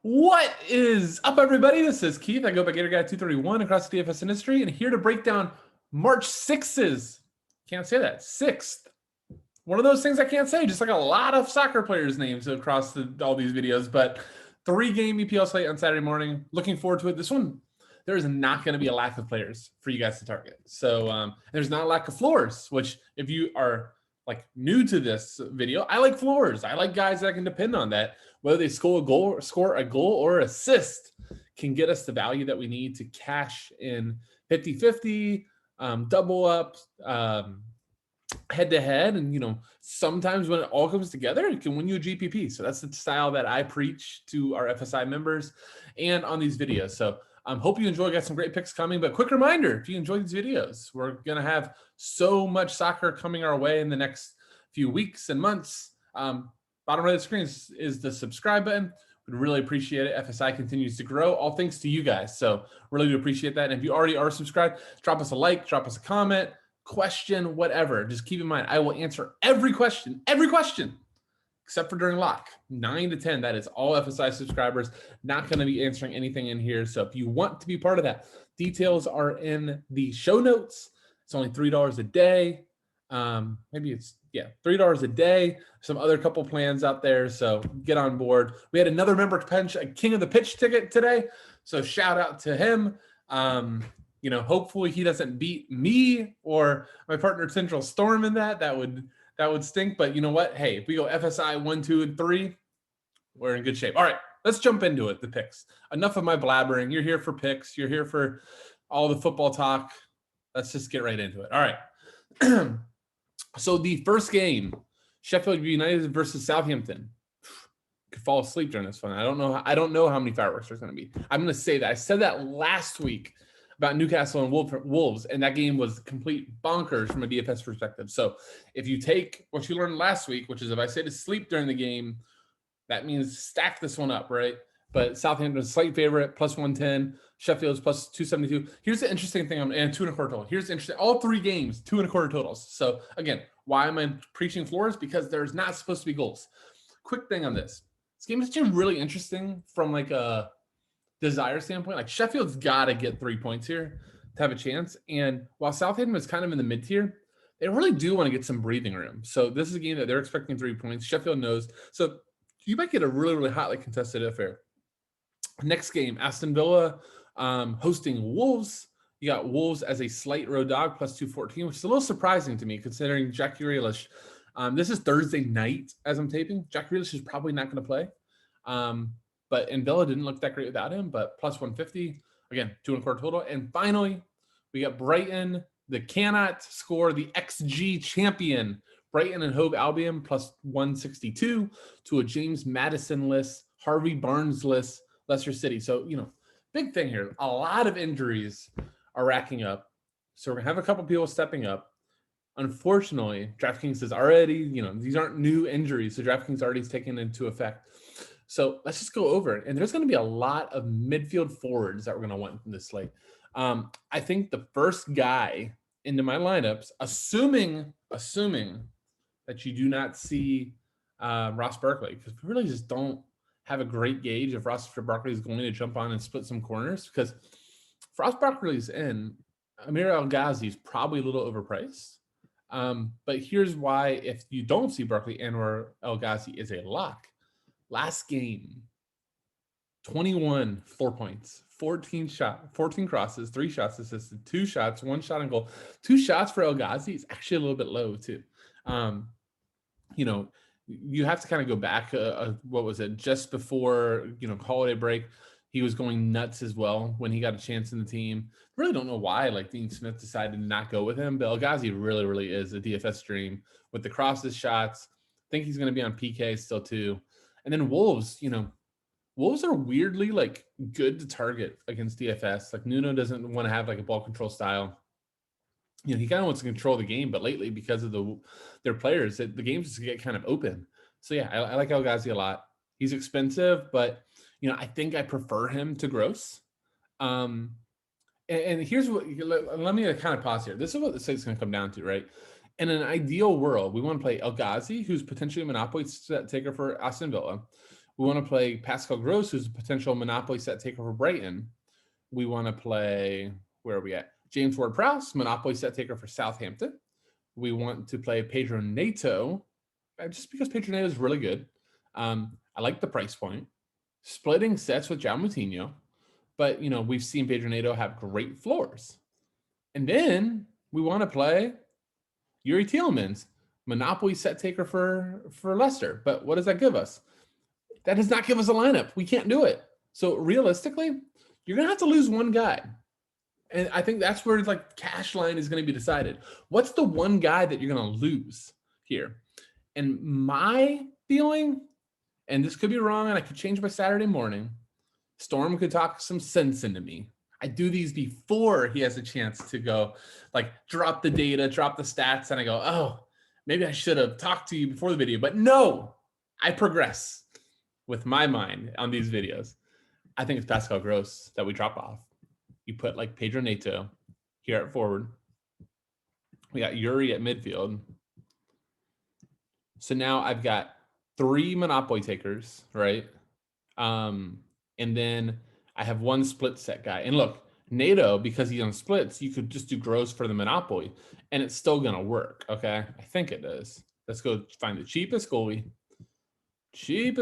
What is up, everybody? This is Keith. I go by GatorGuy231 across the DFS industry, and here to break down March 6's. Can't say that. 6th. One of those things I can't say, just like a lot of soccer players' names across all these videos. But 3-game EPL slate on Saturday morning. Looking forward to it. This one, there is not going to be a lack of players for you guys to target. So there's not a lack of floors, which if you are like new to this video, I like floors. I like guys that I can depend on that. Whether they score a goal or assist can get us the value that we need to cash in 50-50, double up, head-to-head. And, sometimes when it all comes together, it can win you a GPP. So that's the style that I preach to our FSI members and on these videos. So hope you enjoy. Got some great picks coming. But quick reminder, if you enjoy these videos, we're going to have so much soccer coming our way in the next few weeks and months. Bottom right of the screen is the subscribe button. We'd really appreciate it. FSI continues to grow, all thanks to you guys. So really do appreciate that. And if you already are subscribed, drop us a like, drop us a comment, question, whatever. Just keep in mind, I will answer every question, except for during lock, 9 to 10. That is all FSI subscribers. Not going to be answering anything in here. So if you want to be part of that, details are in the show notes. It's only $3 a day. Maybe it's, $3 a day. Some other couple plans out there. So get on board. We had another member punch a King of the Pitch ticket today. So shout out to him. Hopefully he doesn't beat me or my partner Central Storm in that. That would stink. But you know what? Hey, if we go FSI 1, 2, and 3, we're in good shape. All right, let's jump into it. The picks. Enough of my blabbering. You're here for picks. You're here for all the football talk. Let's just get right into it. All right. So the first game, Sheffield United versus Southampton. Could fall asleep during this one. I don't know how many fireworks there's going to be. I'm going to say that. I said that last week about Newcastle and Wolves, and that game was complete bonkers from a DFS perspective. So if you take what you learned last week, which is if I say to sleep during the game, that means stack this one up, right? But Southampton's slight favorite, plus 110. Sheffield's plus 272. Here's the interesting thing, and 2.25 total. Here's the interesting, all 3 games, 2.25 totals. So again, why am I preaching floors? Because there's not supposed to be goals. Quick thing on this. This game is actually really interesting from like a desire standpoint. Like Sheffield's got to get 3 points here to have a chance. And while Southampton is kind of in the mid-tier, they really do want to get some breathing room. So this is a game that they're expecting 3 points. Sheffield knows. So you might get a really, really hotly contested affair. Next game, Aston Villa hosting Wolves. You got Wolves as a slight road dog, plus 214, which is a little surprising to me considering Jack Grealish. This is Thursday night as I'm taping. Jack Grealish is probably not going to play. And Villa didn't look that great without him, but plus 150. Again, 2.25 total. And finally, we got Brighton, the cannot score, the XG champion, Brighton and Hove Albion, plus 162 to a James Madison-less, Harvey Barnes-less Leicester City. So, big thing here. A lot of injuries are racking up. So we're going to have a couple people stepping up. Unfortunately, Draftkings is already, these aren't new injuries. So Draftkings already is taken into effect. So let's just go over it. And there's going to be a lot of midfield forwards that we're going to want in this slate. I think the first guy into my lineups, assuming that you do not see Ross Barkley, because we really just don't have a great gauge if Ross Barkley is going to jump on and split some corners, because if Ross Barkley's in, Amir El Ghazi is probably a little overpriced. But here's why, if you don't see Barkley and or El Ghazi is a lock. Last game, 21, 4 points, 14 crosses, 3 shots assisted, 2 shots, 1 shot on goal. 2 shots for El Ghazi is actually a little bit low too. You have to kind of go back. What was it? Just before, holiday break, he was going nuts as well when he got a chance in the team. Really don't know why, like Dean Smith decided to not go with him, but El Ghazi really, really is a DFS dream with the crosses, shots. I think he's going to be on PK still too. And then Wolves, Wolves are weirdly like good to target against DFS. Like Nuno doesn't want to have like a ball control style. He kind of wants to control the game, but lately because of their players, the games just get kind of open. So yeah, I like El Ghazi a lot. He's expensive, but I think I prefer him to Gross. And here's what, let me kind of pause here. This is what the slate's going to come down to, right? In an ideal world, we want to play El Ghazi, who's potentially a monopoly taker for Aston Villa. We want to play Pascal Gross, who's a potential Monopoly set taker for Brighton. We want to play, where are we at? James Ward-Prowse, Monopoly set taker for Southampton. We want to play Pedro Neto, just because Pedro Neto is really good. I like the price point. Splitting sets with João Moutinho. But, we've seen Pedro Neto have great floors. And then we want to play Yuri Tielemans, Monopoly set taker for Leicester. But what does that give us? That does not give us a lineup. We can't do it. So realistically, you're going to have to lose one guy. And I think that's where cash line is going to be decided. What's the one guy that you're going to lose here? And my feeling, and this could be wrong and I could change by Saturday morning, Storm could talk some sense into me. I do these before he has a chance to go drop the data, drop the stats, and I go, oh, maybe I should have talked to you before the video. But no, I progress with my mind on these videos. I think it's Pascal Gross that we drop off. You put Pedro Neto here at forward. We got Yuri at midfield. So now I've got 3 Monopoly takers, right? And then I have 1 split set guy. And look, Nato, because he's on splits, you could just do Gross for the Monopoly, and it's still going to work, okay? I think it is. Let's go find the cheapest goalie. And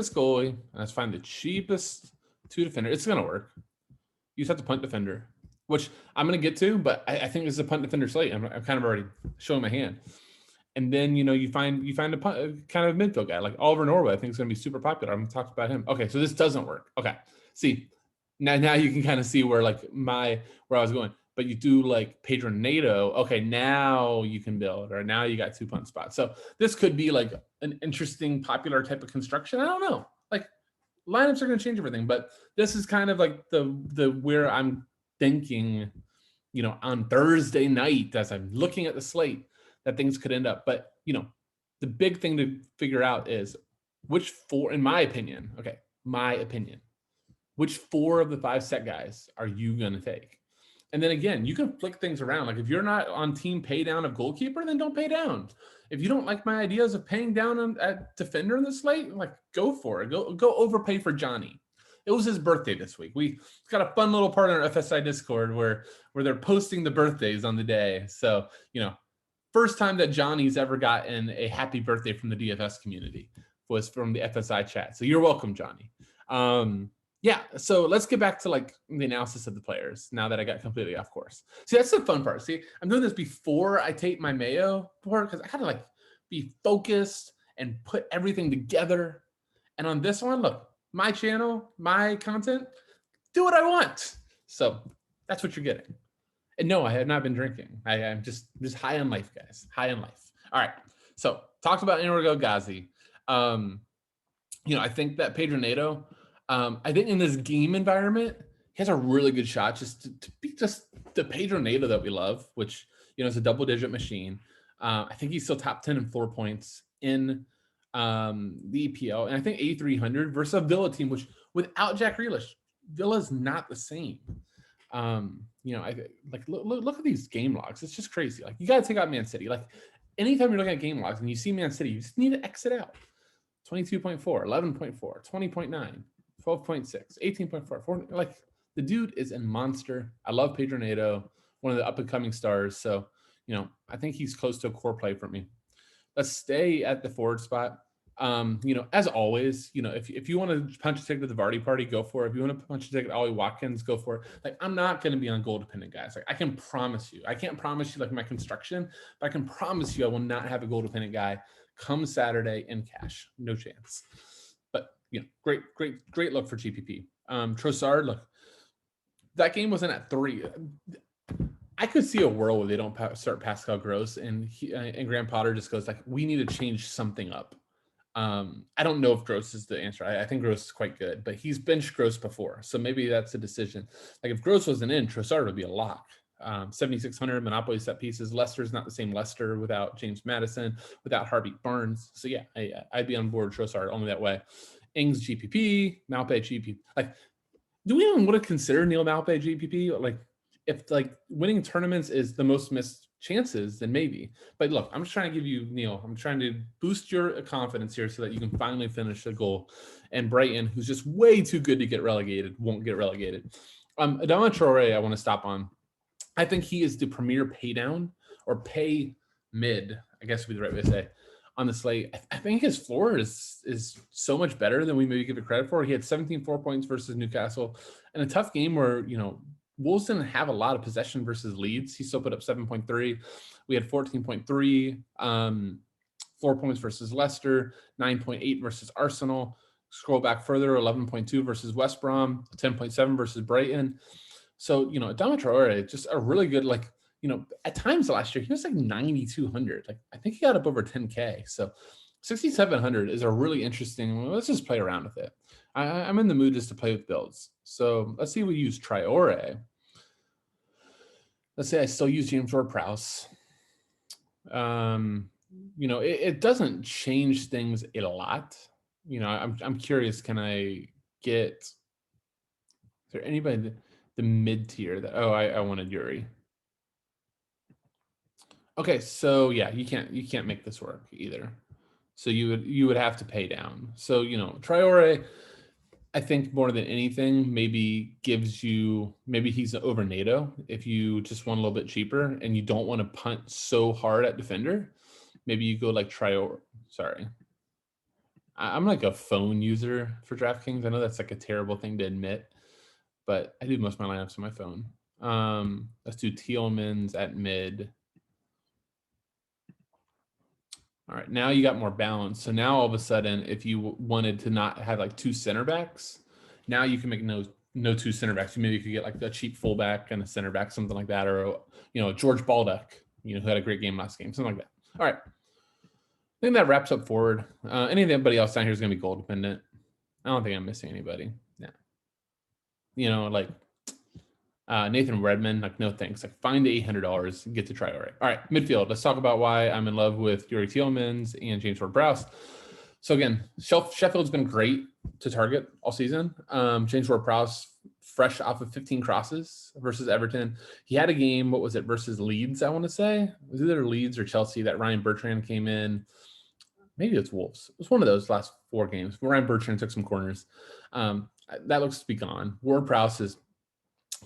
let's find the cheapest 2 defender. It's going to work. You just have to punt defender, which I'm going to get to, but I think this is a punt defender slate. I'm kind of already showing my hand. And then, you find a kind of a midfield guy like Oliver Norwood. I think it's going to be super popular. I'm going to talk about him. Okay, so this doesn't work. Okay, see, now you can kind of see where where I was going. But you do Pedro Neto. Okay, now you can build, or now you got 2 punt spots. So this could be an interesting, popular type of construction. I don't know. Lineups are going to change everything, but this is kind of the where I'm thinking, on Thursday night as I'm looking at the slate, that things could end up. But, the big thing to figure out is which 4, in my opinion, which 4 of the 5 set guys are you going to take? And then again, you can flick things around. If you're not on team pay down of goalkeeper, then don't pay down. If you don't like my ideas of paying down at defender in the slate, go for it. Go overpay for Johnny. It was his birthday this week. We got a fun little part on our FSI Discord where they're posting the birthdays on the day. So, first time that Johnny's ever gotten a happy birthday from the DFS community was from the FSI chat. So you're welcome, Johnny. Yeah, so let's get back to the analysis of the players now that I got completely off course. See, that's the fun part. See, I'm doing this before I take my Mayo part because I gotta be focused and put everything together. And on this one, look, my channel, my content, do what I want. So that's what you're getting. And no, I have not been drinking. I'm just high on life, guys. High on life. All right. So talked about Enrico Gazzi. I think that Pedro Neto, I think in this game environment, he has a really good shot just to be just the Pedro Neto that we love, which, is a double-digit machine. I think he's still top 10 in floor points in the EPL. And I think 8,300 versus a Villa team, which without Jack Grealish, Villa's not the same. Look at these game logs. It's just crazy. You got to take out Man City. Anytime you're looking at game logs and you see Man City, you just need to exit out. 22.4, 11.4, 20.9. 12.6, 18.4. The dude is a monster. I love Pedro Neto, one of the up-and-coming stars. So, I think he's close to a core play for me. Let's stay at the forward spot. As always, if you want to punch a ticket to the Vardy party, go for it. If you want to punch a ticket to Ollie Watkins, go for it. I'm not going to be on goal-dependent guys. I can promise you. I can't promise you my construction, but I can promise you I will not have a goal-dependent guy come Saturday in cash. No chance. Great look for GPP. Trossard, look, that game wasn't at 3. I could see a world where they don't start Pascal Gross and Graham Potter just goes we need to change something up. I don't know if Gross is the answer. I think Gross is quite good, but he's benched Gross before, so maybe that's a decision. If Gross wasn't in, Trossard would be a lock. 7,600 Monopoly set pieces. Leicester's not the same Leicester without James Maddison, without Harvey Barnes. So yeah, I'd be on board Trossard only that way. Ings GPP, Malpe GPP. Do we even want to consider Neil Malpe GPP? If winning tournaments is the most missed chances, then maybe. But look, I'm just trying to give you, Neil, I'm trying to boost your confidence here so that you can finally finish the goal. And Brighton, who's just way too good to get relegated, won't get relegated. Adama Traore, I want to stop on. I think he is the premier pay down or pay mid, I guess would be the right way to say, on the slate. I think his floor is so much better than we maybe give it credit for. He had 17 4 points versus Newcastle in a tough game where, Wolves didn't have a lot of possession versus Leeds. He still put up 7.3. We had 14.3, 4 points versus Leicester, 9.8 versus Arsenal. Scroll back further, 11.2 versus West Brom, 10.7 versus Brighton. So, Adama Traore, just a really good, at times last year, he was like 9,200. Like, I think he got up over 10K. So 6,700 is a really interesting, let's just play around with it. I'm in the mood just to play with builds. So let's see if we use Traore. Let's say I still use James Ward-Prowse. It doesn't change things a lot. I'm curious, can I get, is there anybody the mid tier that, I wanted Yuri. Okay, so yeah, you can't make this work either. So you would have to pay down. So, Traore, I think more than anything, maybe he's over NATO if you just want a little bit cheaper and you don't want to punt so hard at defender. Maybe you go like Traore. Sorry. I'm like a phone user for DraftKings. I know that's like a terrible thing to admit, but I do most of my lineups on my phone. Let's do Tielemans at mid. All right, now you got more balance. So now all of a sudden, if you wanted to not have like two center backs, now you can make no two center backs. You maybe could get like a cheap fullback and a center back, something like that, or George Baldock, who had a great game last game, something like that. All right, I think that wraps up forward. Anybody else down here is going to be goal dependent. I don't think I'm missing anybody. Yeah. Nathan Redmond, like, no thanks. Like, find the $800 and get to Traore. All right, midfield. Let's talk about why I'm in love with Yuri Tielemans and James Ward-Prowse. So again, Sheffield's been great to target all season. James Ward-Prowse, fresh off of 15 crosses versus Everton. He had a game, what was it, versus Leeds, I want to say. It was either Leeds or Chelsea that Ryan Bertrand came in. Maybe it's Wolves. It was one of those last 4 games. Ryan Bertrand took some corners. That looks to be gone. Ward-Prowse is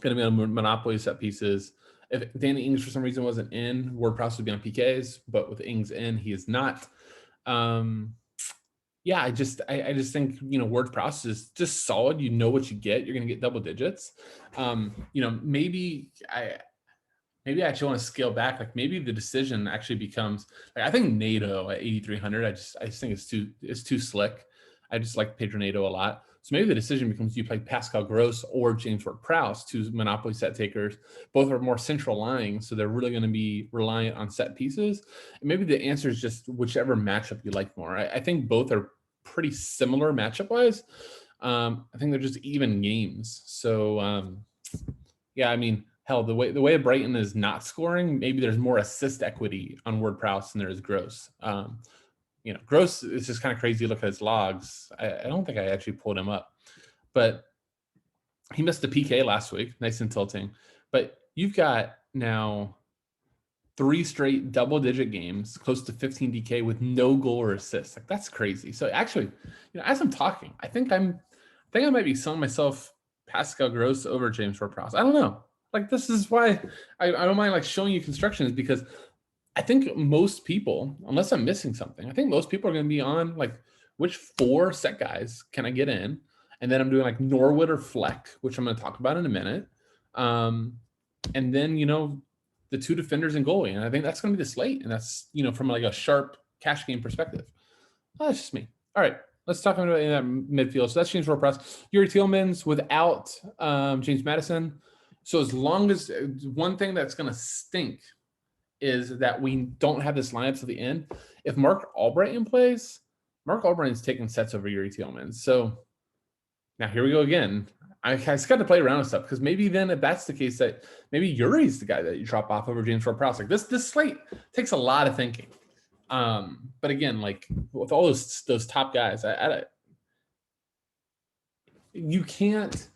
going to be on monopoly set pieces. If Danny Ings for some reason wasn't in, Ward-Prowse would be on PKs, but with Ings in, he is not. I just think Ward-Prowse is just solid. You know what you get. You're going to get double digits. Maybe I actually want to scale back. Like, maybe the decision actually becomes, like, I think NATO at 8,300. I just think it's too slick. I just like Pedro Neto a lot. So maybe the decision becomes, you play Pascal Gross or James Ward-Prowse, two monopoly set takers. Both are more central lying, so they're really going to be reliant on set pieces. And maybe the answer is just whichever matchup you like more. I think both are pretty similar matchup-wise. I think they're just even games. So, hell, the way Brighton is not scoring, maybe there's more assist equity on Ward-Prowse than there is Gross. Gross is just kind of crazy. Look at his logs. I don't think I actually pulled him up, but he missed a PK last week. Nice and tilting. But you've got now 3 straight double-digit games, close to 15 DK with no goal or assist. Like, that's crazy. So actually, as I'm talking, I think I might be selling myself Pascal Gross over James Ward-Prowse. I don't know. Like, this is why I don't mind like showing you constructions, because I think most people, unless I'm missing something, I think most people are going to be on like, which 4 set guys can I get in? And then I'm doing like Norwood or Fleck, which I'm going to talk about in a minute. And then, the 2 defenders and goalie. And I think that's going to be the slate. And that's, from like a sharp cash game perspective. Oh, that's just me. All right, let's talk about that midfield. So that's James Ward-Prowse. Yuri Tielemans without James Maddison. So as long as one thing that's going to stink is that we don't have this lineup to the end. If Mark Albrighton plays, Mark Albrighton's taking sets over Yuri Tielemans. So now here we go again. I just got to play around with stuff, because maybe then if that's the case, that maybe Yuri's the guy that you drop off over James Ward-Prowse. Like, this slate takes a lot of thinking. But again, like with all those top guys, you can't,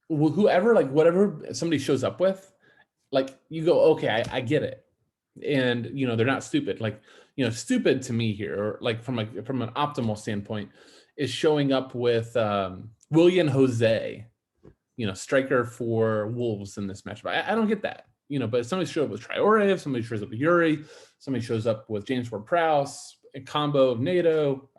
whoever, like whatever somebody shows up with, like you go, okay, I get it. and they're not stupid. Like, stupid to me here, or like from an optimal standpoint, is showing up with Willian Jose, striker for Wolves in this match. But I don't get that. But if somebody showed up with Traore, if somebody shows up with Yuri, somebody shows up with James Ward-Prowse, a combo of NATO,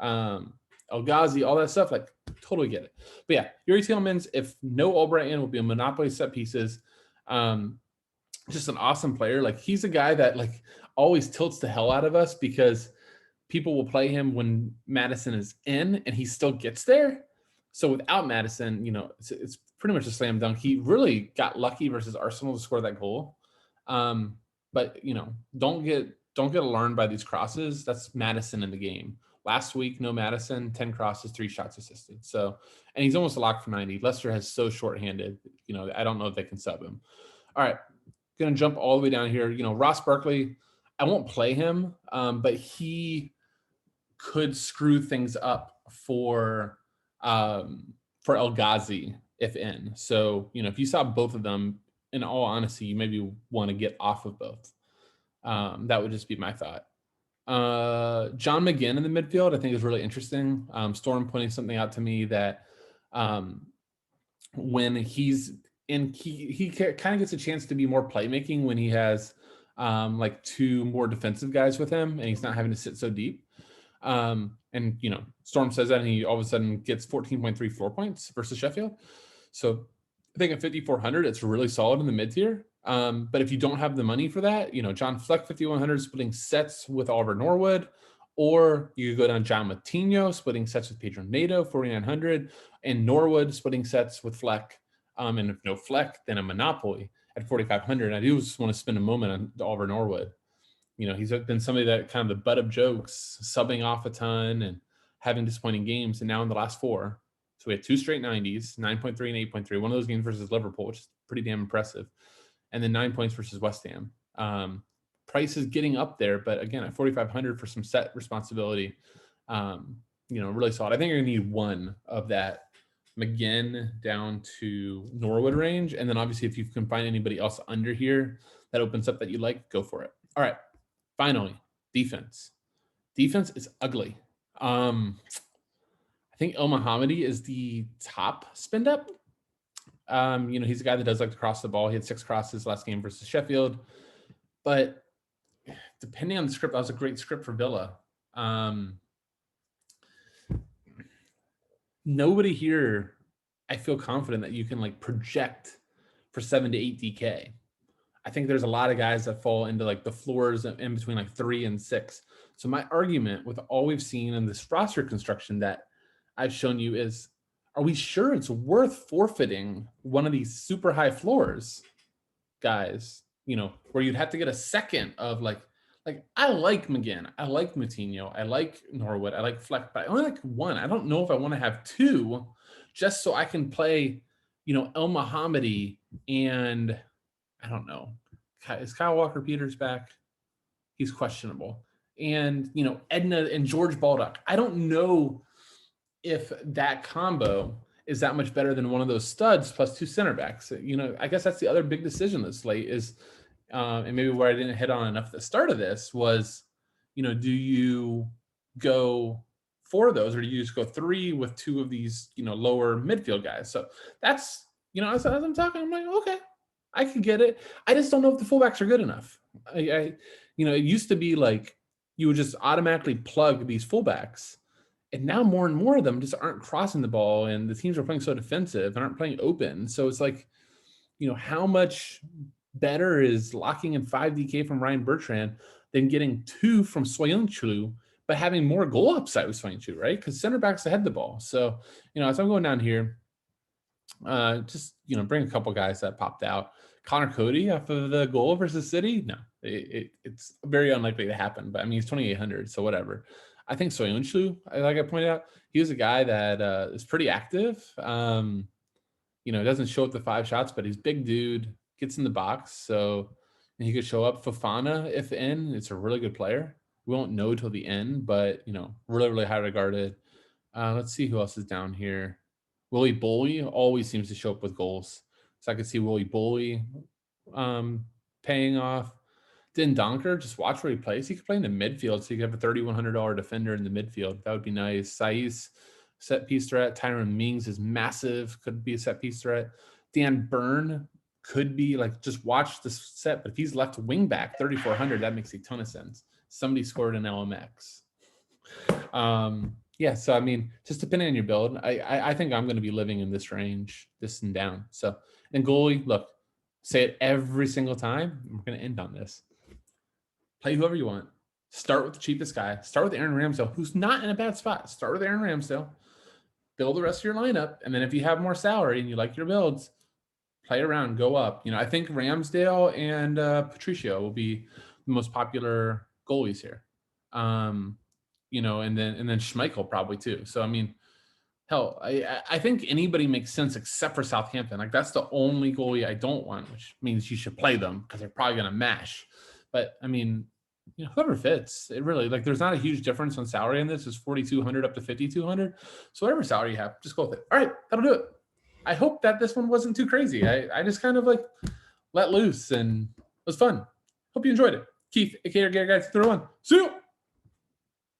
El Ghazi, all that stuff, like, totally get it. But yeah, Yuri Tielemans, if no Albrighton, will be a monopoly set pieces. Just an awesome player. Like, he's a guy that like always tilts the hell out of us because people will play him when Madison is in and he still gets there. So without Madison, it's pretty much a slam dunk. He really got lucky versus Arsenal to score that goal. But don't get alarmed by these crosses. That's Madison in the game. Last week, no Madison, 10 crosses, 3 shots assisted. So, and he's almost a lock for 90. Leicester has so shorthanded. I don't know if they can sub him. All right, going to jump all the way down here. Ross Barkley, I won't play him, but he could screw things up for El Ghazi if in. So, if you saw both of them, in all honesty, you maybe want to get off of both. That would just be my thought. John McGinn in the midfield, I think, is really interesting. Storm pointing something out to me that when he's in, he kind of gets a chance to be more playmaking when he has like 2 more defensive guys with him and he's not having to sit so deep. And Storm says that and he all of a sudden gets 14.3 floor points versus Sheffield. So I think at 5,400, it's really solid in the mid tier. But if you don't have the money for that, John Fleck 5,100 splitting sets with Oliver Norwood, or you could go down John Moutinho splitting sets with Pedro Neto 4,900, and Norwood splitting sets with Fleck. And if no Fleck, then a Monopoly at 4,500. I do just want to spend a moment on Oliver Norwood. He's been somebody that kind of the butt of jokes, subbing off a ton and having disappointing games. And now in the last 4, so we had 2 straight 90s, 9.3 and 8.3. One of those games versus Liverpool, which is pretty damn impressive. And then 9 points versus West Ham. Price is getting up there, but again, at 4,500 for some set responsibility, really solid. I think you're going to need one of that McGinn down to Norwood range. And then obviously if you can find anybody else under here that opens up that you like, go for it. All right. Finally, defense. Defense is ugly. I think El Mohammadi is the top spend up. He's a guy that does like to cross the ball. He had 6 crosses last game versus Sheffield. But depending on the script, that was a great script for Villa. Nobody here, I feel confident that you can like project for 7 to 8 DK. I think there's a lot of guys that fall into like the floors in between like 3 and 6. So my argument with all we've seen in this roster construction that I've shown you is, are we sure it's worth forfeiting one of these super high floors, guys? Where you'd have to get a second of like I like McGinn, I like Moutinho, I like Norwood, I like Fleck, but I only like 1. I don't know if I want to have 2 just so I can play, El Mohammadi and I don't know. Is Kyle Walker-Peters back? He's questionable. And, Edna and George Baldock. I don't know if that combo is that much better than one of those studs plus 2 center backs. I guess that's the other big decision this slate is, and maybe where I didn't hit on enough at the start of this was, do you go 4 of those or do you just go 3 with 2 of these, lower midfield guys? So that's, as I'm talking, I'm like, okay, I can get it. I just don't know if the fullbacks are good enough. It used to be like you would just automatically plug these fullbacks. And now more and more of them just aren't crossing the ball and the teams are playing so defensive and aren't playing open. So it's like, how much better is locking in 5 DK from Ryan Bertrand than getting 2 from Soyuncu, but having more goal upside with Soyuncu, right? Because center backs ahead the ball. So, as I'm going down here, just, bring a couple guys that popped out. Connor Cody off of the goal versus City? No, it's very unlikely to happen, but I mean, he's 2,800, so whatever. I think Soyuncu, like I pointed out, he was a guy that is pretty active. Doesn't show up the 5 shots, but he's big dude, gets in the box. So he could show up. Fofana, if in, it's a really good player. We won't know till the end, but, really, really high regarded. Let's see who else is down here. Willie Boley always seems to show up with goals. So I could see Willie Boley paying off. Donker, just watch where he plays. He could play in the midfield, so you could have a $3,100 defender in the midfield. That would be nice. Saiz, set piece threat. Tyron Mings is massive, could be a set piece threat. Dan Burn could be like, just watch this set, but if he's left wing back, 3,400, that makes a ton of sense. Somebody scored an LMX. Yeah, so I mean, just depending on your build, I think I'm going to be living in this range, this and down. So, and goalie, look, say it every single time. We're going to end on this. Play whoever you want. Start with the cheapest guy. Start with Aaron Ramsdale, who's not in a bad spot. Start with Aaron Ramsdale. Build the rest of your lineup, and then if you have more salary and you like your builds, play around, go up. You know, I think Ramsdale and Patricio will be the most popular goalies here. You know, and then Schmeichel probably too. So I mean, hell, I think anybody makes sense except for Southampton. Like, that's the only goalie I don't want, which means you should play them because they're probably gonna mash. But I mean, you know, whoever fits, it really, like, there's not a huge difference on salary in this. It's 4,200 up to 5,200. So whatever salary you have, just go with it. All right, that'll do it. I hope that this one wasn't too crazy. I just kind of like let loose and it was fun. Hope you enjoyed it. Keith, aka Gary Guys, 3-1. See you.